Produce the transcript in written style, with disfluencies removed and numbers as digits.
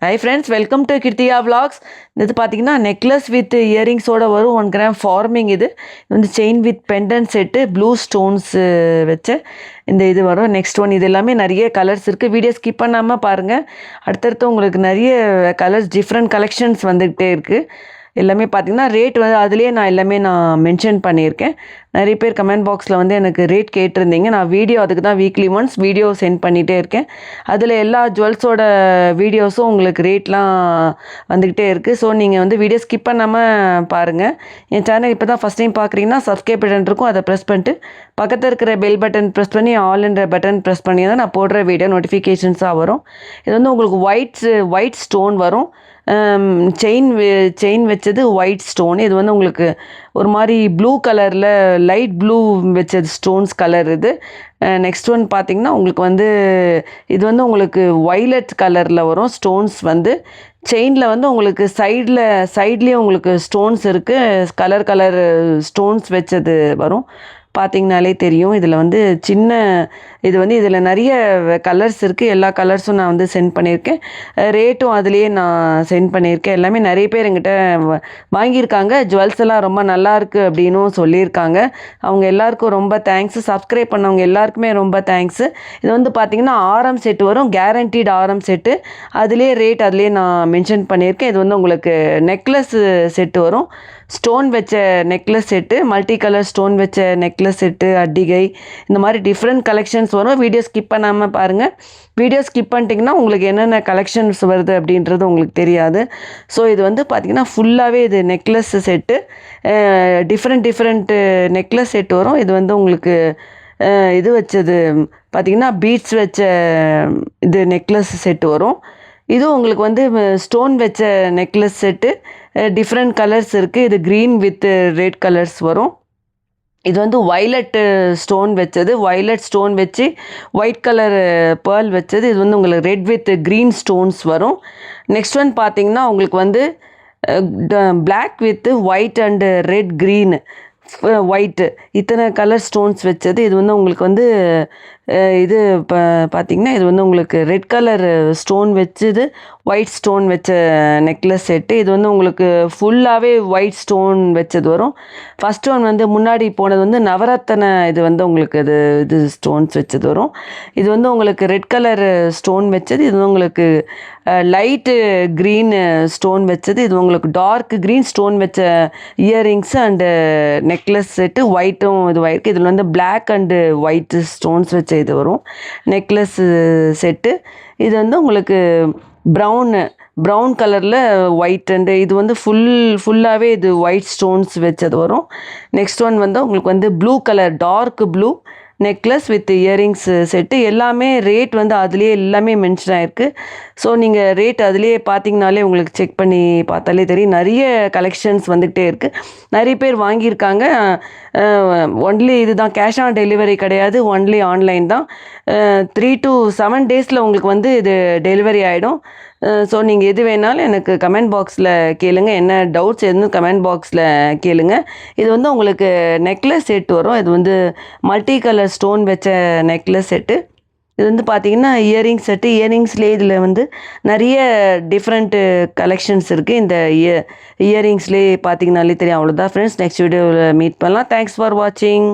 Hi friends, welcome to Krithya vlogs. இது பார்த்தீங்கன்னா necklace with இயரிங்ஸோட வரும் 1 கிராம் ஃபார்மிங். இது வந்து chain with pendant set blue stones வச்ச இந்த இது வரும். நெக்ஸ்ட் ஒன், இது எல்லாமே நிறைய கலர்ஸ் இருக்குது. வீடியோ ஸ்கிப் பண்ணாமல் பாருங்கள். அடுத்தடுத்து உங்களுக்கு நிறைய கலர்ஸ் டிஃப்ரெண்ட் கலெக்ஷன்ஸ் வந்துக்கிட்டே இருக்குது. எல்லாமே பார்த்திங்கன்னா ரேட் வந்து அதுலேயே நான் மென்ஷன் பண்ணியிருக்கேன். நிறைய பேர் கமெண்ட் பாக்ஸில் வந்து எனக்கு ரேட் கேட்டிருந்தீங்க. நான் வீடியோ அதுக்கு தான் வீக்லி ஒன்ஸ் வீடியோ சென்ட் பண்ணிகிட்டே இருக்கேன். அதில் எல்லா ஜுவல்ஸோட வீடியோஸும் உங்களுக்கு ரேட்லாம் வந்துக்கிட்டே இருக்குது. ஸோ நீங்கள் வந்து வீடியோ ஸ்கிப் பண்ணாமல் பாருங்கள். என் சேனல் இப்போ தான் ஃபஸ்ட் டைம் பார்க்குறீங்கன்னா சப்ஸ்கிரைப் பட்டன் இருக்கும், அதை ப்ரெஸ் பண்ணிட்டு பக்கத்தில் இருக்கிற பெல் பட்டன் ப்ரெஸ் பண்ணி ஆல்ன்ற பட்டன் ப்ரெஸ் பண்ணி தான் நான் போடுற வீடியோ நோட்டிஃபிகேஷன்ஸாக வரும். இது வந்து உங்களுக்கு ஒயிட் ஸ்டோன் வரும். செயின் வச்சது ஒயிட் ஸ்டோன். இது வந்து உங்களுக்கு ஒரு மாதிரி ப்ளூ கலரில் லைட் ப்ளூ வச்சது ஸ்டோன்ஸ் கலர் இது. நெக்ஸ்ட் ஒன் பார்த்திங்கன்னா உங்களுக்கு வந்து இது வந்து உங்களுக்கு வைலட் கலரில் வரும். ஸ்டோன்ஸ் வந்து செயினில் வந்து உங்களுக்கு சைட்லேயும் உங்களுக்கு ஸ்டோன்ஸ் இருக்குது. கலர் ஸ்டோன்ஸ் வச்சது வரும். பார்த்திங்கனாலே தெரியும். இதில் வந்து இதில் நிறைய கலர்ஸ் இருக்குது. எல்லா கலர்ஸும் நான் வந்து சென்ட் பண்ணியிருக்கேன். ரேட்டும் அதுலேயே நான் சென்ட் பண்ணியிருக்கேன். எல்லாமே நிறைய பேர் என்கிட்ட வாங்கியிருக்காங்க. ஜுவல்ஸ் எல்லாம் ரொம்ப நல்லாயிருக்கு அப்படின்னும் சொல்லியிருக்காங்க. அவங்க எல்லாருக்கும் ரொம்ப தேங்க்ஸு. சப்ஸ்கிரைப் பண்ணவங்க எல்லாருக்குமே ரொம்ப தேங்க்ஸு. இது வந்து பார்த்திங்கன்னா ஆரம் செட்டு வரும், கேரண்டீட் ஆரம் செட்டு. அதுலேயே நான் மென்ஷன் பண்ணியிருக்கேன். இது வந்து உங்களுக்கு நெக்லஸ் செட்டு வரும். ஸ்டோன் வச்ச necklace set, multi colour stone வச்ச நெக்லஸ் செட்டு, அட்டிகை, இந்த மாதிரி டிஃப்ரெண்ட் கலெக்ஷன்ஸ் வரும். வீடியோ ஸ்கிப் பண்ணாமல் பாருங்கள். வீடியோ ஸ்கிப் பண்ணிட்டிங்கன்னா உங்களுக்கு என்னென்ன கலெக்ஷன்ஸ் வருது அப்படின்றது உங்களுக்கு தெரியாது. ஸோ இது வந்து பார்த்திங்கன்னா ஃபுல்லாகவே இது necklace set, different necklace set வரும். இது வந்து உங்களுக்கு இது வச்சது பார்த்திங்கன்னா பீட்ஸ் வச்ச இது நெக்லஸ் செட்டு வரும். இதுவும் உங்களுக்கு வந்து ஸ்டோன் வச்ச நெக்லஸ் செட்டு, டிஃப்ரெண்ட் கலர்ஸ் இருக்குது. இது க்ரீன் வித் ரெட் கலர்ஸ் வரும். இது வந்து வைலட் ஸ்டோன் வச்சது, வைலட் ஸ்டோன் வச்சு ஒயிட் கலர் பேர்ல் வச்சது. இது வந்து உங்களுக்கு ரெட் வித் க்ரீன் ஸ்டோன்ஸ் வரும். நெக்ஸ்ட் ஒன் பார்த்திங்கன்னா உங்களுக்கு வந்து black with white and red green white இத்தனை கலர் ஸ்டோன்ஸ் வச்சது. இது வந்து உங்களுக்கு வந்து இது பார்த்திங்கன்னா இது வந்து உங்களுக்கு ரெட் கலர் ஸ்டோன் வச்சது, ஒயிட் ஸ்டோன் வச்ச நெக்லஸ் செட்டு. இது வந்து உங்களுக்கு ஃபுல்லாகவே ஒயிட் ஸ்டோன் வச்சது வரும். ஃபஸ்ட் ஒன் வந்து முன்னாடி போனது வந்து நவரத்தன, இது வந்து உங்களுக்கு இது ஸ்டோன்ஸ் வச்சது வரும். இது வந்து உங்களுக்கு ரெட் கலர் ஸ்டோன் வச்சது. இது வந்து உங்களுக்கு லைட்டு க்ரீன் ஸ்டோன் வச்சது. இது உங்களுக்கு டார்க் க்ரீன் ஸ்டோன் வச்ச இயரிங்ஸு அண்டு நெக்லஸ் செட்டு ஒயிட்டும் இதுவாயிருக்கு. இதில் வந்து பிளாக் அண்டு ஒயிட் ஸ்டோன்ஸ் வச்ச இது வரும் நெக்லஸ் செட்டு. இது வந்து உங்களுக்கு ப்ரௌன் கலரில் ஒயிட் அண்டு இது வந்து ஃபுல்லாகவே இது ஒயிட் ஸ்டோன்ஸ் வச்சது வரும். நெக்ஸ்ட் ஒன் வந்து உங்களுக்கு வந்து blue colour dark blue necklace with earrings set. எல்லாமே ரேட் வந்து அதுலேயே எல்லாமே மென்ஷன் ஆகிருக்கு. ஸோ நீங்கள் ரேட் அதுலேயே பார்த்திங்கனாலே உங்களுக்கு செக் பண்ணி பார்த்தாலே தெரியும். நிறைய கலெக்ஷன்ஸ் வந்துக்கிட்டே இருக்குது. நிறைய பேர் வாங்கியிருக்காங்க. ஒன்லி இது தான், கேஷ் ஆன் டெலிவரி கிடையாது, ஒன்லி ஆன்லைன் தான். 3 to 7 டேஸில் உங்களுக்கு வந்து இது டெலிவரி ஆகிடும். ஸோ நீங்கள் எது வேணாலும் எனக்கு கமெண்ட் பாக்ஸில் கேளுங்க. என்ன டவுட்ஸ் எதுன்னு கமெண்ட் பாக்ஸில் கேளுங்க. இது வந்து உங்களுக்கு நெக்லஸ் செட் வரும். இது வந்து மல்டி கலர் ஸ்டோன் வச்ச நெக்லஸ் செட்டு. இது வந்து பார்த்திங்கன்னா இயரிங் செட்டு. இயரிங்ஸ்லேயே இதில் வந்து நிறைய டிஃப்ரெண்ட்டு கலெக்ஷன்ஸ் இருக்குது. இந்த இயரிங்ஸ்லேயே பார்த்திங்கனாலே தெரியும். அவ்வளோதான் ஃப்ரெண்ட்ஸ். நெக்ஸ்ட் வீடியோவில் மீட் பண்ணலாம். தேங்க்ஸ் ஃபார் வாட்சிங்.